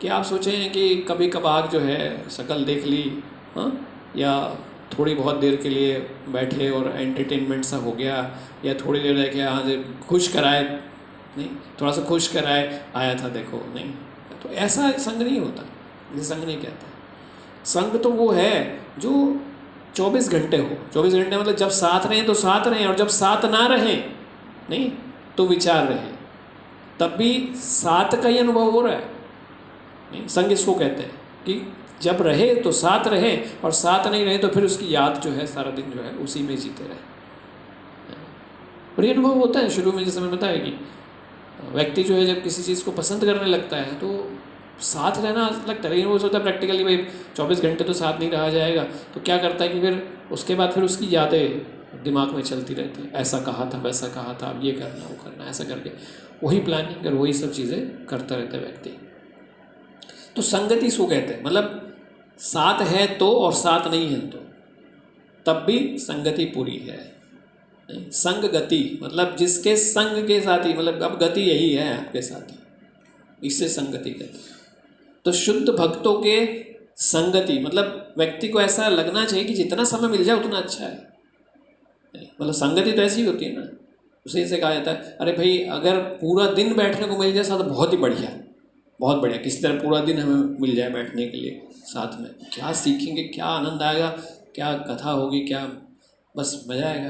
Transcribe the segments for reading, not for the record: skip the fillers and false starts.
कि आप सोचें कि कभी कभार जो है शक्ल देख ली, हाँ, या थोड़ी बहुत देर के लिए बैठे और एंटरटेनमेंट सा हो गया, या थोड़ी देर रह के हाँ से खुश कराए, नहीं थोड़ा सा खुश कराए आया था देखो, नहीं, तो ऐसा संग नहीं होता, इसे संग नहीं कहते। संग तो वो है जो 24 घंटे हो, 24 घंटे मतलब जब साथ रहें तो साथ रहें, और जब साथ ना रहें नहीं तो विचार रहे, तब भी साथ का ही अनुभव हो रहा है। नहीं, संग इसको कहते हैं कि जब रहे तो साथ रहे, और साथ नहीं रहे तो फिर उसकी याद जो है सारा दिन जो है उसी में जीते रहे। और ये अनुभव होता है शुरू में, जैसे मैंने बताया कि व्यक्ति जो है जब किसी चीज़ को पसंद करने लगता है तो साथ रहना लगता है, लेकिन वो सोचता है प्रैक्टिकली भाई 24 घंटे तो साथ नहीं रहा जाएगा, तो क्या करता है कि फिर उसके बाद फिर उसकी यादें दिमाग में चलती रहती है, ऐसा कहा था वैसा कहा था, अब ये करना वो करना, ऐसा करके वही प्लानिंग और वही सब चीज़ें करता रहता है व्यक्ति। तो संगति इसको कहते हैं, मतलब साथ है तो और साथ नहीं है तो तब भी संगति पूरी है। संग गति मतलब जिसके संग के साथी, मतलब अब गति यही है आपके साथी, इससे संगति कहते हैं। तो शुद्ध भक्तों के संगति मतलब व्यक्ति को ऐसा लगना चाहिए कि जितना समय मिल जाए उतना अच्छा है। मतलब संगति तो ऐसी होती है ना, उसे इसे कहा जाता है अरे भाई अगर पूरा दिन बैठने को मिल जाए साथ, बहुत ही बढ़िया, बहुत बढ़िया, किसी तरह पूरा दिन हमें मिल जाए बैठने के लिए साथ में, क्या सीखेंगे, क्या आनंद आएगा, क्या कथा होगी, क्या बस मज़ा आएगा,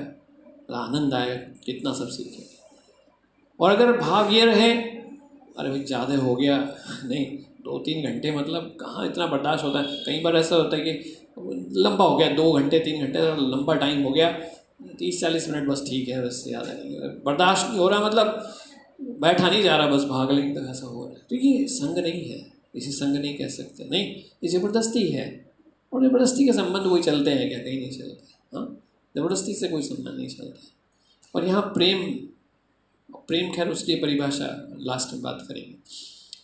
आनंद आएगा, कितना सब सीखेंगे। और अगर भाव ये रहे अरे भाई ज़्यादा हो गया, नहीं 2-3 घंटे मतलब कहाँ इतना बर्दाश्त होता है। कई बार ऐसा होता है कि लंबा हो गया, 2 घंटे 3 घंटे लंबा टाइम हो गया, 30-40 मिनट बस ठीक है, बस ज़्यादा नहीं, बर्दाश्त नहीं हो रहा, मतलब बैठा नहीं जा रहा, बस भाग लेने तक ऐसा हो रहा है, तो ये संग नहीं है, इसे संग नहीं कह सकते। नहीं, ये ज़बरदस्ती है, और ज़बरदस्ती के संबंध वही चलते हैं क्या, कहीं नहीं चलते। हाँ, ज़बरदस्ती से कोई संबंध नहीं चलता। और यहाँ प्रेम खैर उसकी परिभाषा लास्ट में बात करेंगे,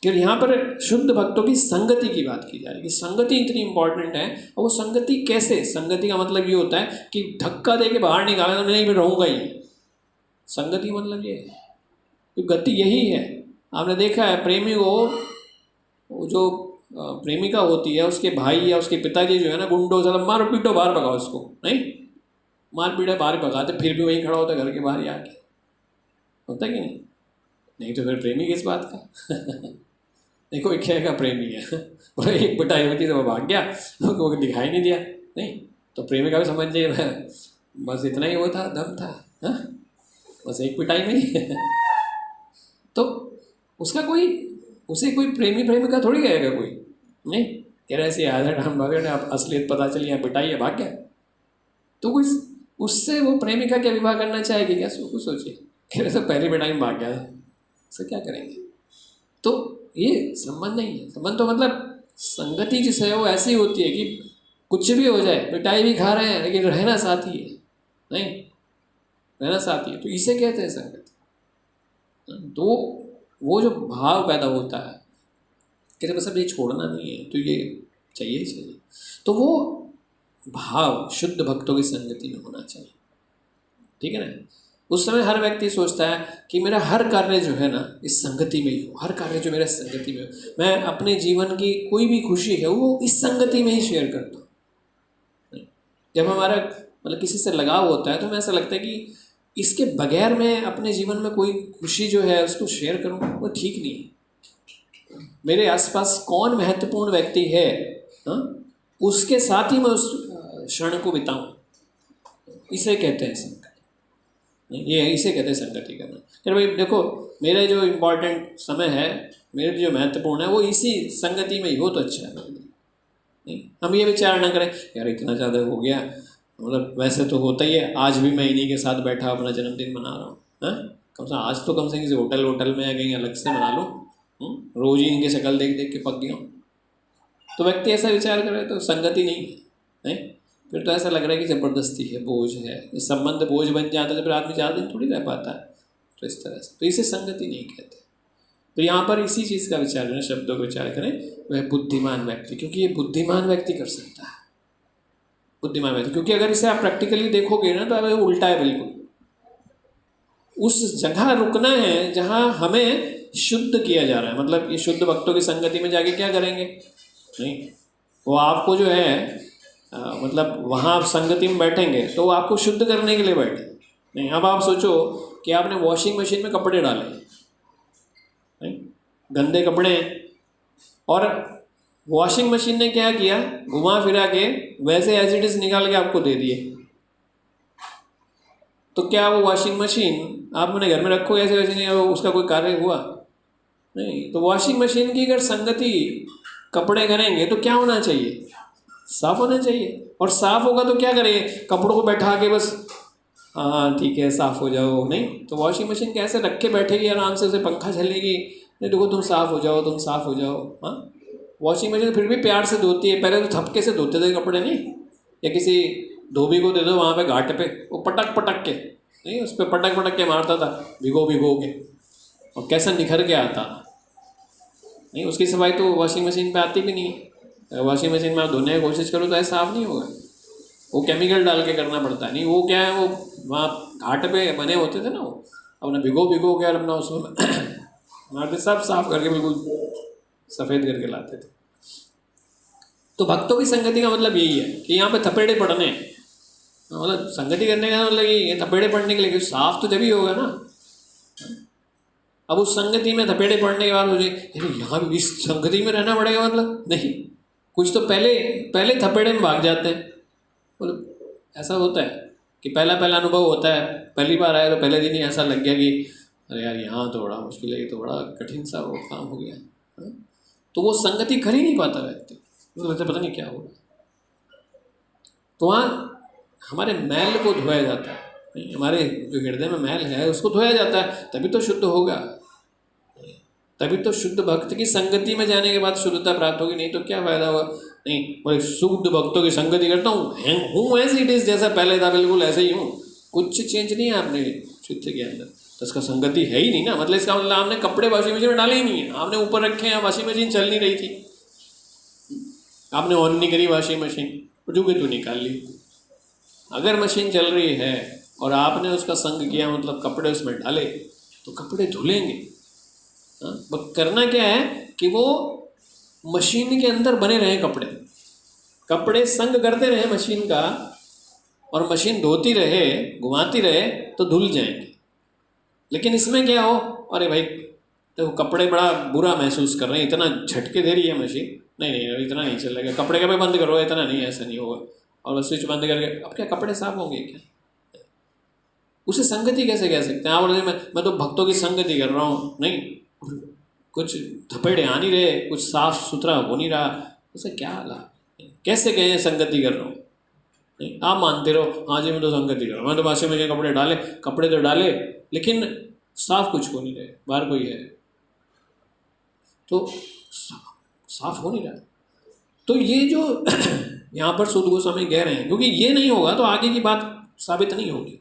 कि यहाँ पर शुद्ध भक्तों की संगति की बात की जा रही है। संगति इतनी इंपॉर्टेंट है, और वो संगति कैसे, संगति का मतलब ये होता है कि धक्का दे के बाहर निकाला तो नहीं मैं रहूँगा ही, संगति मतलब ये है, तो गति यही है। आपने देखा है प्रेमी को, जो प्रेमिका होती है उसके भाई या उसके पिताजी जो है ना, गुंडों से मारो पीटो बाहर भगाओ उसको, नहीं मार पीटा बाहर भगाते, फिर भी वहीं खड़ा होता घर के बाहर ही आके, होता कि नहीं? नहीं तो फिर प्रेमी किस बात का देखो एक क्या प्रेमी है और एक पिटाई होती तो वो भाग गया, वो दिखाई नहीं दिया, नहीं तो प्रेमी का भी समझ जाइए बस इतना ही वो था, दम था, हा? बस एक पिटाई में ही तो उसका कोई, उसे कोई प्रेमिका थोड़ी कहेगा कोई, नहीं कह रहे ऐसे आधा टाइम भागे, आप असलियत पता चली यहाँ पिटाई है भाग गया, तो कोई उससे वो प्रेमिका क्या विवाह करना चाहेगी क्या, कुछ सोचिए, कह रहे तो पहले पिटाई में भाग गया, उससे क्या करेंगे। तो ये संबंध नहीं है, संबंध तो मतलब संगति जिसे है वो ऐसी होती है कि कुछ भी हो जाए, पिटाई भी खा रहे हैं लेकिन रहना साथी है, नहीं रहना साथी है, तो इसे कहते हैं संगति। तो वो जो भाव पैदा होता है कि बस अब ये छोड़ना नहीं है तो ये चाहिए ही चाहिए, तो वो भाव शुद्ध भक्तों की संगति में होना चाहिए, ठीक है ना। उस समय हर व्यक्ति सोचता है कि मेरा हर कार्य जो है ना इस संगति में ही हो, हर कार्य जो मेरा संगति में हो, मैं अपने जीवन की कोई भी खुशी है वो इस संगति में ही शेयर करता हूँ। जब हमारा मतलब किसी से लगाव होता है तो हमें ऐसा लगता है कि इसके बगैर मैं अपने जीवन में कोई खुशी जो है उसको शेयर करूँ, वो ठीक नहीं है। मेरे आसपास कौन महत्वपूर्ण व्यक्ति है, हाँ, उसके साथ ही मैं उस क्षण को बिताऊँ, इसे कहते हैं संगति। ये इसे कहते हैं संगति करना। चलो भाई देखो मेरा जो इम्पोर्टेंट समय है, मेरे जो महत्वपूर्ण है वो इसी संगति में ही हो तो अच्छा है। नहीं हम ये विचार ना करें यार इतना ज़्यादा हो गया, मतलब वैसे तो होता ही है, आज भी मैं इन्हीं के साथ बैठा अपना जन्मदिन मना रहा हूँ, हाँ कम से आज तो कम से किसी होटल में या कहीं अलग से मना लो, रोज़ ही इनकी शक्ल देख देख के पक गया हूँ। तो व्यक्ति ऐसा विचार करे तो संगति नहीं है, फिर तो ऐसा लग रहा है कि ज़बरदस्ती है, बोझ है, इस संबंध बोझ बन जाता है तो फिर आदमी ज़्यादा दिन थोड़ी रह पाता है। तो इस तरह से तो इसे संगति नहीं कहते। तो यहाँ पर इसी चीज़ का विचार करें, शब्दों का विचार करें, वह बुद्धिमान व्यक्ति, क्योंकि ये बुद्धिमान व्यक्ति कर सकता है, बुद्धिमान व्यक्ति, क्योंकि अगर इसे आप प्रैक्टिकली देखोगे ना तो अब उल्टा है बिल्कुल। उस जगह रुकना है जहाँ हमें शुद्ध किया जा रहा है। मतलब ये शुद्ध भक्तों की संगति में जाके क्या करेंगे? नहीं, वो आपको जो है मतलब वहाँ आप संगति में बैठेंगे तो वो आपको शुद्ध करने के लिए बैठे नहीं। अब आप सोचो कि आपने वॉशिंग मशीन में कपड़े डाले, नहीं, गंदे कपड़े हैं, और वॉशिंग मशीन ने क्या किया, घुमा फिरा के वैसे एज इट इज निकाल के आपको दे दिए, तो क्या वो वॉशिंग मशीन आप अपने घर में रखो ऐसे वैसे नहीं, उसका कोई कार्य हुआ? नहीं। तो वॉशिंग मशीन की अगर संगति कपड़े करेंगे तो क्या होना चाहिए? साफ होना चाहिए। और साफ होगा तो क्या करेंगे? कपड़ों को बैठा के बस हाँ ठीक है साफ हो जाओ, नहीं। तो वॉशिंग मशीन कैसे रख के बैठेगी आराम से, उसे पंखा चलेगी, नहीं देखो तुम साफ हो जाओ, तुम साफ हो जाओ। हाँ, वॉशिंग मशीन फिर भी प्यार से धोती है। पहले तो थपके से धोते थे कपड़े, नहीं, या किसी धोबी को दे दो वहाँ पे घाट पे, वो पटक पटक के, नहीं, उस पर पटक पटक के मारता था भिगो भिगो के, और कैसा निखर के आता। नहीं, उसकी सफाई तो वॉशिंग मशीन पे आती भी नहीं है। वॉशिंग मशीन में आप धोने की कोशिश करो तो ऐसा साफ नहीं होगा, वो केमिकल डाल के करना पड़ता है। नहीं, वो क्या है, वो वहाँ घाट पे बने होते थे ना, वो अपना भिगो भिगो के अपना उसमें मारते, सब साफ करके बिल्कुल सफ़ेद करके लाते थे। तो भक्तों की संगति का मतलब यही है कि यहाँ पे थपेड़े पड़ने, मतलब संगति करने का मतलब ये थपेड़े पड़ने के लिए, साफ तो जब ही होगा ना। अब उस संगति में थपेड़े पड़ने के बाद मुझे यहाँ भी इस संगति में रहना पड़ेगा, मतलब नहीं, कुछ तो पहले थपेड़े में भाग जाते हैं। मतलब ऐसा होता है कि पहला अनुभव होता है, पहली बार आया तो पहले दिन ही ऐसा लग गया कि अरे यार यहाँ तो बड़ा मुश्किल है, ये तो बड़ा कठिन सा वो काम हो गया। तो वो संगति कर ही नहीं पाता व्यक्ति, तो लगता पता नहीं क्या होगा। तो वहाँ हमारे मैल को धोया जाता है, नहीं, हमारे जो हृदय में मैल है उसको धोया जाता है, तभी तो शुद्ध होगा। तभी तो शुद्ध भक्त की संगति में जाने के बाद शुद्धता प्राप्त होगी, नहीं तो क्या फायदा हुआ। नहीं, बोले शुद्ध भक्तों की संगति करता हूँ ऐसे इट इज, जैसा पहले था बिल्कुल ऐसे ही हूँ, कुछ चेंज नहीं है आपने चित्त के अंदर, तो इसका संगति है ही नहीं ना। मतलब इसका मतलब आपने कपड़े वॉशिंग मशीन में डाले ही नहीं है, आपने ऊपर रखे हैं, वॉशिंग मशीन चल नहीं रही थी, आपने ऑन नहीं करी वॉशिंग मशीन, डूबे तो निकाल ली। अगर मशीन चल रही है और आपने उसका संग किया, मतलब कपड़े उसमें डाले, तो कपड़े धुलेंगे। बस करना क्या है कि वो मशीन के अंदर बने रहे कपड़े संग करते रहे मशीन का, और मशीन धोती रहे, घुमाती रहे, तो धुल जाएंगे। लेकिन इसमें क्या हो, अरे भाई तो कपड़े बड़ा बुरा महसूस कर रहे हैं, इतना झटके दे रही है मशीन, नहीं इतना नहीं चलेगा, कपड़े कभी बंद करो, इतना नहीं, ऐसा नहीं होगा, और बस स्विच बंद करके अब क्या कपड़े साफ होंगे क्या? उसे संगति कैसे कह सकते हैं? आप बोले मैं तो भक्तों की संगति कर रहा हूँ, नहीं, कुछ थपेड़े आ नहीं रहे, कुछ साफ सुथरा हो नहीं रहा, उसे क्या लाभ? कैसे कहें संगति कर रहा हूँ? नहीं, आप मानते रहो हाँ जी मैं तो संगति कर रहा हूँ, मैं तो वॉशिंग मशीन कपड़े तो डाले, लेकिन साफ कुछ हो नहीं रहे, बाहर कोई है तो साफ हो नहीं रहा। तो ये जो यहाँ पर सुध गोस्वामी कह रहे हैं, क्योंकि ये नहीं होगा तो आगे की बात साबित नहीं होगी,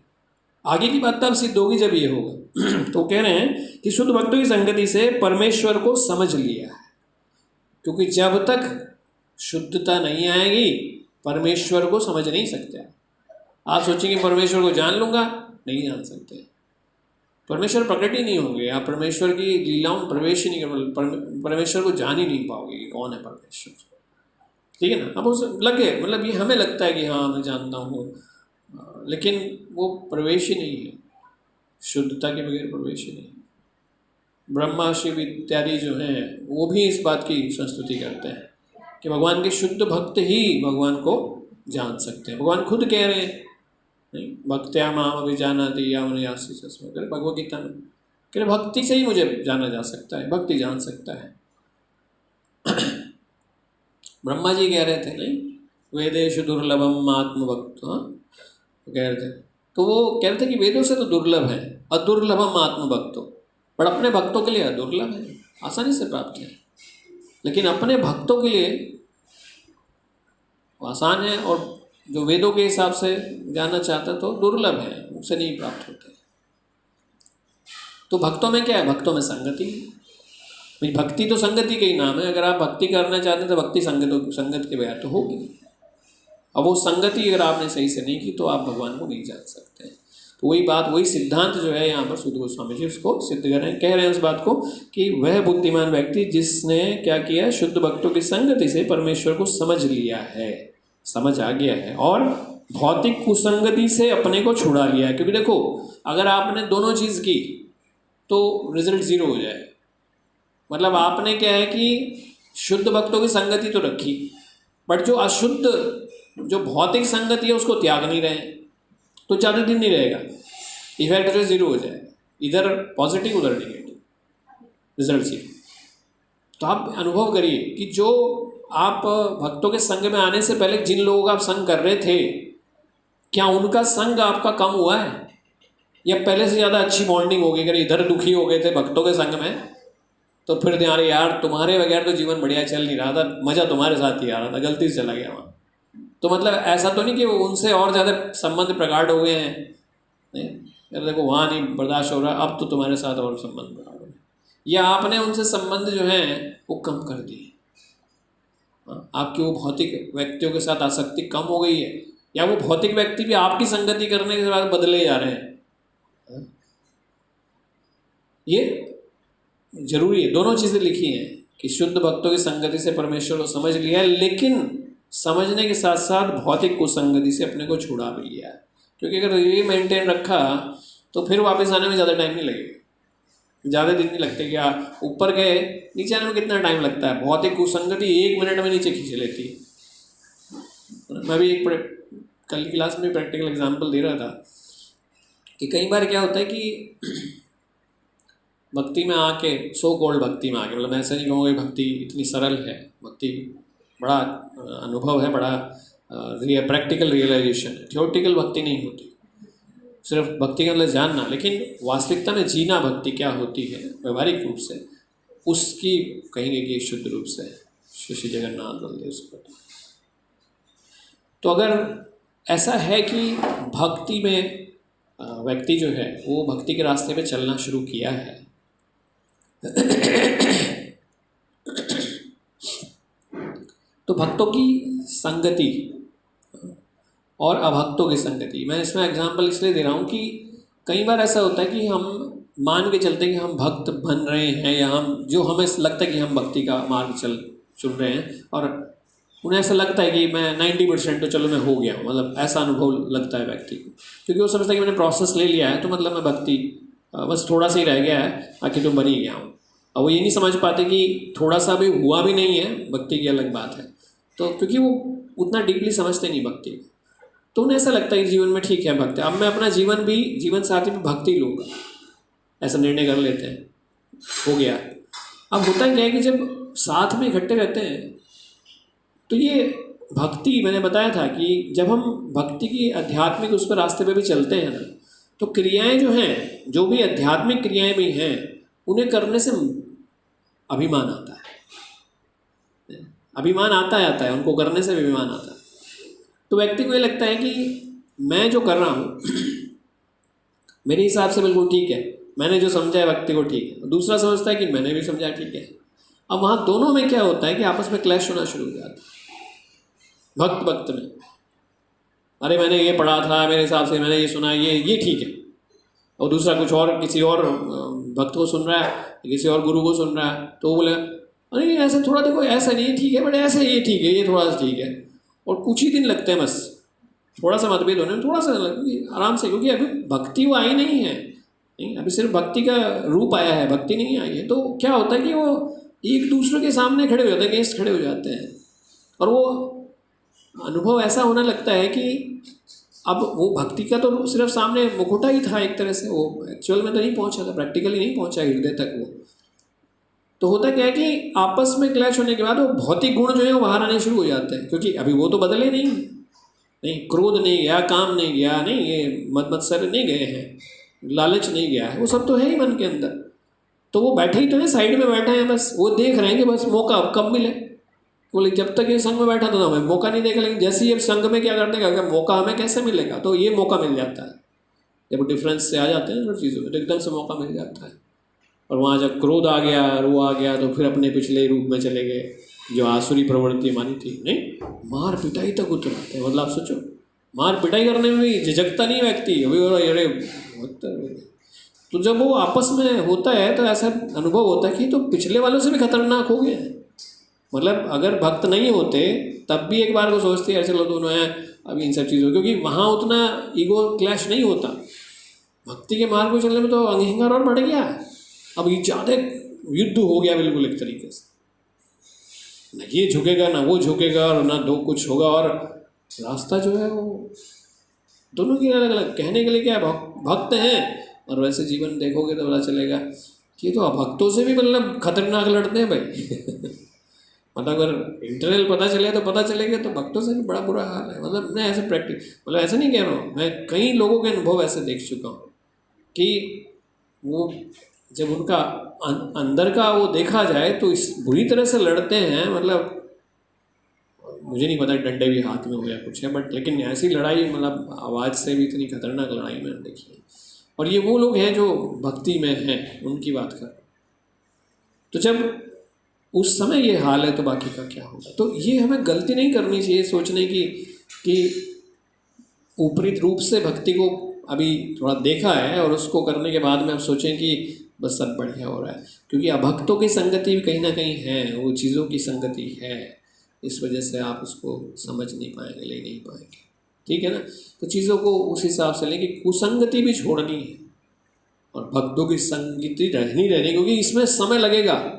आगे की बात तब सिद्ध होगी जब ये होगा। तो कह रहे हैं कि शुद्ध भक्तों की संगति से परमेश्वर को समझ लिया है, क्योंकि जब तक शुद्धता नहीं आएगी परमेश्वर को समझ नहीं सकते। आप सोचेंगे परमेश्वर को जान लूंगा, नहीं जान सकते, परमेश्वर प्रकट ही नहीं होंगे, आप परमेश्वर की लीलाओं में प्रवेश ही नहीं कर, परमेश्वर को जान ही नहीं पाओगे कि कौन है परमेश्वर, ठीक है ना। अब उसे लगे, मतलब ये हमें लगता है कि हाँ मैं जानता हूँ, लेकिन वो प्रवेश ही नहीं है, शुद्धता के बगैर प्रवेश ही नहीं। ब्रह्मा शिव इत्यादि जो हैं वो भी इस बात की संस्तुति करते हैं कि भगवान के शुद्ध भक्त ही भगवान को जान सकते हैं। भगवान खुद कह रहे हैं, नहीं, भक्त्या माम अभिजानाति यावनियासि तस्मै, भगवद गीता में कह रहे भक्ति से ही मुझे जाना जा सकता है, भक्ति जान सकता है। ब्रह्मा जी कह रहे थे, नहीं, वेदेषु दुर्लभम आत्मभक्त, कह रहे थे, तो वो कह रहे थे कि वेदों से तो दुर्लभ है, अदुर्लभम आत्मभक्तो, पर अपने भक्तों के लिए अदुर्लभ है, आसानी से प्राप्त है, लेकिन अपने भक्तों के लिए आसान है, और जो वेदों के हिसाब से जानना चाहता तो दुर्लभ है, उसे नहीं प्राप्त होते। तो भक्तों में क्या है? भक्तों में संगति। भक्ति तो संगति का ही नाम है, अगर आप भक्ति करना चाहते हैं तो भक्ति संगत के बगैर तो होगी। अब वो संगति अगर आपने सही से नहीं की तो आप भगवान को नहीं जान सकते। तो वही बात, वही सिद्धांत जो है यहाँ पर सुध गोस्वामी जी उसको सिद्ध कर रहे हैं, कह रहे हैं उस बात को कि वह बुद्धिमान व्यक्ति जिसने क्या किया, शुद्ध भक्तों की संगति से परमेश्वर को समझ लिया है, समझ आ गया है, और भौतिक कुसंगति से अपने को छुड़ा लिया है। क्योंकि देखो अगर आपने दोनों चीज़ की तो रिजल्ट ज़ीरो हो जाए। मतलब आपने क्या है कि शुद्ध भक्तों की संगति तो रखी, बट जो अशुद्ध, जो भौतिक संगति है उसको त्याग नहीं रहे, तो ज़्यादा दिन नहीं रहेगा, इफेक्ट जो ज़ीरो हो जाएगा, इधर पॉजिटिव उधर नेगेटिव, रिजल्ट ज़ीरो। तो आप अनुभव करिए कि जो आप भक्तों के संग में आने से पहले जिन लोगों का आप संग कर रहे थे, क्या उनका संग आपका कम हुआ है या पहले से ज़्यादा अच्छी बॉन्डिंग हो गई? अगर इधर दुखी हो गए थे भक्तों के संग में तो फिर ध्यान, यार तुम्हारे बगैर तो जीवन बढ़िया चल नहीं रहा था, मज़ा तुम्हारे साथ ही आ रहा था, गलती से चला गया वहाँ। तो मतलब ऐसा तो नहीं कि उनसे और ज़्यादा संबंध प्रगाढ़ हो गए हैं, नहीं, यार देखो वहाँ नहीं बर्दाश्त हो रहा, अब तो तुम्हारे साथ और संबंध प्रगाढ़ हो गए, या आपने उनसे संबंध जो है वो कम कर दिए, आपकी वो भौतिक व्यक्तियों के साथ आसक्ति कम हो गई है, या वो भौतिक व्यक्ति भी आपकी संगति करने के बाद बदले जा रहे हैं। ये जरूरी है, दोनों चीज़ें लिखी हैं कि शुद्ध भक्तों की संगति से परमेश्वर को समझ लिया है, लेकिन समझने के साथ साथ भौतिक कुसंगति से अपने को छुड़ा भी लिया है। क्योंकि अगर ये मेंटेन रखा तो फिर वापस आने में ज़्यादा टाइम नहीं लगेगा, ज़्यादा दिन नहीं लगते। क्या ऊपर गए, नीचे आने में कितना टाइम लगता है? भौतिक कुसंगति 1 मिनट में नीचे खींच लेती है। मैं भी एक कल की क्लास में प्रैक्टिकल एग्जाम्पल दे रहा था कि कई बार क्या होता है कि भक्ति में आके, सो कॉल्ड भक्ति में आके, मतलब मैं ऐसा नहीं कहूँगा कि भक्ति इतनी सरल है, भक्ति बड़ा अनुभव है, बड़ा प्रैक्टिकल रियलाइजेशन है, थियोटिकल भक्ति नहीं होती, सिर्फ भक्ति के अंदर जानना, लेकिन वास्तविकता में जीना भक्ति क्या होती है व्यवहारिक रूप से, उसकी कहेंगे कि शुद्ध रूप से श्री जगन्नाथ बलदेव सुभद्रा। तो अगर ऐसा है कि भक्ति में व्यक्ति जो है वो भक्ति के रास्ते पे चलना शुरू किया है तो भक्तों की संगति और अभक्तों की संगति, मैं इसमें एग्जांपल इसलिए दे रहा हूँ कि कई बार ऐसा होता है कि हम मान के चलते हैं कि हम भक्त बन रहे हैं, या हम जो हमें लगता है कि हम भक्ति का मार्ग चुन रहे हैं, और उन्हें ऐसा लगता है कि मैं 90% तो चलो मैं हो गया हूँ, मतलब ऐसा अनुभव लगता है व्यक्ति को, क्योंकि वो समझता है कि मैंने प्रोसेस ले लिया है तो मतलब मैं भक्ति बस थोड़ा सा ही रह गया है, बाकी तो बन ही गया हूँ। अब वो ये नहीं समझ पाते कि थोड़ा सा भी हुआ भी नहीं है, भक्ति की अलग बात है। तो क्योंकि वो उतना डीपली समझते नहीं भक्ति को, तो उन्हें ऐसा लगता है कि जीवन में ठीक है भक्ति, अब मैं अपना जीवन भी जीवन साथी में भक्ति लूँगा, ऐसा निर्णय कर लेते हैं, हो गया। अब होता क्या है कि जब साथ में इकट्ठे रहते हैं तो ये भक्ति, मैंने बताया था कि जब हम भक्ति की आध्यात्मिक उस पर रास्ते पे भी चलते हैं ना, तो क्रियाएं जो हैं, जो भी आध्यात्मिक क्रियाएं भी हैं, उन्हें करने से अभिमान आता है, अभिमान आता है, उनको करने से भी अभिमान आता है। तो व्यक्ति को ये लगता है कि मैं जो कर रहा हूँ मेरे हिसाब से बिल्कुल ठीक है, मैंने जो समझा है व्यक्ति को ठीक है, दूसरा समझता है कि मैंने भी समझा ठीक है। अब वहाँ दोनों में क्या होता है कि आपस में क्लैश होना शुरू हो जाता है। भक्त में, अरे मैंने ये पढ़ा था, मेरे हिसाब से मैंने ये सुना, ये ठीक है, और दूसरा कुछ और किसी और भक्त को सुन रहा है, किसी और गुरु को सुन रहा है, तो वो बोले अरे ऐसे थोड़ा देखो, ऐसा नहीं ठीक है, बट ऐसे ये ठीक है, ये थोड़ा सा ठीक है, और कुछ ही दिन लगते हैं बस थोड़ा सा मतभेद होने में, थोड़ा सा आराम से, क्योंकि अभी भक्ति वो आई नहीं है, नहीं अभी सिर्फ भक्ति का रूप आया है, भक्ति नहीं आई है। तो क्या होता है कि वो एक दूसरे के सामने खड़े हो जाते हैं, गेस्ट खड़े हो जाते हैं, और वो अनुभव ऐसा होने लगता है कि अब वो भक्ति का तो सिर्फ सामने मुखौटा ही था एक तरह से, वो एक्चुअल में तो नहीं पहुंचा था, प्रैक्टिकली नहीं पहुंचा हृदय तक वो। तो होता क्या है कि आपस में क्लैश होने के बाद वो भौतिक गुण जो है वो बाहर आने शुरू हो जाते हैं, क्योंकि अभी वो तो बदले नहीं, क्रोध नहीं गया, काम नहीं गया, नहीं ये मत्सर नहीं गए हैं, लालच नहीं गया है, वो सब तो है ही मन के अंदर। तो वो बैठे ही तो है, साइड में बैठे हैं, बस वो देख रहे हैं कि बस मौका अब कब मिले। बोले जब तक ये संघ में बैठा था ना हमें मौका नहीं देखा, लेकिन जैसे ये संघ में क्या करते हैं, मौका हमें कैसे मिलेगा, तो ये मौका मिल जाता है। जब डिफरेंस से आ जाते हैं ना चीज़ों में, तो एकदम से मौका मिल जाता है। और वहाँ जब क्रोध आ गया, रो आ गया, तो फिर अपने पिछले रूप में चले गए, जो आसुरी प्रवृत्ति मानी थी, नहीं मार पिटाई तक उतर आते हैं। मतलब आप सोचो, मार पिटाई करने में भी झिझकता नहीं व्यक्ति, अभी अरे तो जब वो आपस में होता है तो ऐसा अनुभव होता है कि तो पिछले वालों से भी खतरनाक हो गए। मतलब अगर भक्त नहीं होते तब भी एक बार को सोचते हैं चलो दोनों हैं अभी इन सब चीज़ों, क्योंकि वहाँ उतना ईगो क्लैश नहीं होता। भक्ति के मार्ग को चलने में तो अहंकार और बढ़ गया, अब ये ज़्यादा युद्ध हो गया बिल्कुल एक तरीके से, न ये झुकेगा ना वो झुकेगा और ना दो कुछ होगा, और रास्ता जो है वो दोनों की अलग अलग। कहने के लिए क्या भक्त हैं, और वैसे जीवन देखोगे तो पता चलेगा कि तो भक्तों से भी मतलब खतरनाक लड़ते हैं भाई मतलब अगर इंटरनल पता चले तो पता चलेगा, तो भक्तों से भी बड़ा बुरा हाल है। मतलब मैं ऐसे मतलब ऐसे नहीं कह रहा हूँ, मैं कई लोगों के अनुभव ऐसे देख चुका हूँ कि वो जब उनका अंदर का वो देखा जाए तो इस बुरी तरह से लड़ते हैं। मतलब मुझे नहीं पता डंडे भी हाथ में हो या कुछ है, बट लेकिन ऐसी लड़ाई मतलब आवाज़ से भी इतनी खतरनाक लड़ाई मैंने देखी है। और ये वो लोग हैं जो भक्ति में हैं, उनकी बात कर। तो जब उस समय ये हाल है तो बाकी का क्या होगा। तो ये हमें गलती नहीं करनी चाहिए सोचने की कि ऊपरी रूप से भक्ति को अभी थोड़ा देखा है और उसको करने के बाद में आप सोचें कि बस सब बढ़िया हो रहा है, क्योंकि अभक्तों की संगति भी कहीं ना कहीं है, वो चीज़ों की संगति है, इस वजह से आप उसको समझ नहीं पाएंगे, ले नहीं पाएंगे। ठीक है ना। तो चीज़ों को उस हिसाब से लें कि कुसंगति भी छोड़नी है और भक्तों की संगति रहनी, क्योंकि इसमें समय लगेगा।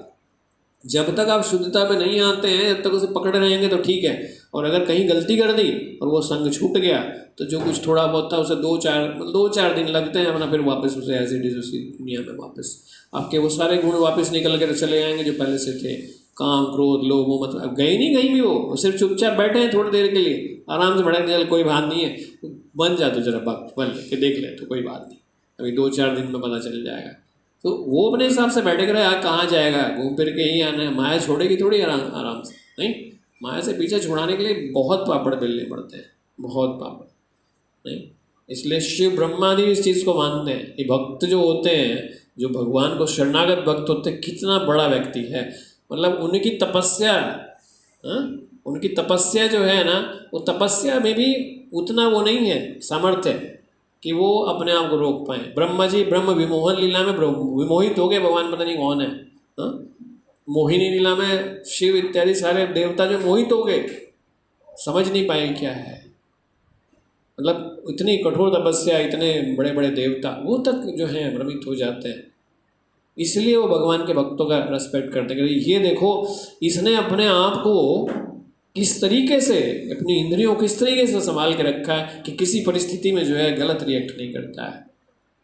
जब तक आप शुद्धता में नहीं आते हैं, जब तक उसे पकड़े रहेंगे तो ठीक है, और अगर कहीं गलती कर दी और वो संग छूट गया तो जो कुछ थोड़ा बहुत था उसे दो चार दिन लगते हैं, अपना फिर वापस उसे एज इट इज उसी दुनिया में वापस आपके वो सारे गुण वापस निकल के चले जाएंगे जो पहले से थे। काम क्रोध लोभ वो मतलब गए नहीं कहीं भी, वो सिर्फ चुपचाप बैठे हैं थोड़ी देर के लिए, आराम से भड़क चल कोई बात नहीं है, बन जा तो जरा भक्त बन ले देख ले तो कोई बात नहीं, अभी 2-4 दिन में पता चल जाएगा। तो वो अपने हिसाब से बैठे कर कहाँ जाएगा, घूम फिर के ही आना है। माया छोड़ेगी थोड़ी आराम से, नहीं, माया से पीछे छुड़ाने के लिए बहुत पापड़ बेलने पड़ते हैं, बहुत पापड़, नहीं। इसलिए शिव ब्रह्मादि इस चीज़ को मानते हैं कि भक्त जो होते हैं, जो भगवान को शरणागत भक्त होते हैं, कितना बड़ा व्यक्ति है। मतलब उनकी तपस्या, उनकी तपस्या जो है ना, वो तपस्या में भी उतना वो नहीं है सामर्थ्य कि वो अपने आप को रोक पाए। ब्रह्मा जी ब्रह्म विमोहन लीला में विमोहित हो गए, भगवान पता नहीं कौन है, मोहिनी लीला में शिव इत्यादि सारे देवता जो मोहित हो गए, समझ नहीं पाए क्या है। मतलब इतनी कठोर तपस्या, इतने बड़े बड़े देवता वो तक जो है भ्रमित हो जाते हैं। इसलिए वो भगवान के भक्तों का रेस्पेक्ट करते हैं। ये देखो इसने अपने आप को किस तरीके से, अपनी इंद्रियों किस तरीके से संभाल के रखा है कि किसी परिस्थिति में जो है गलत रिएक्ट नहीं करता है।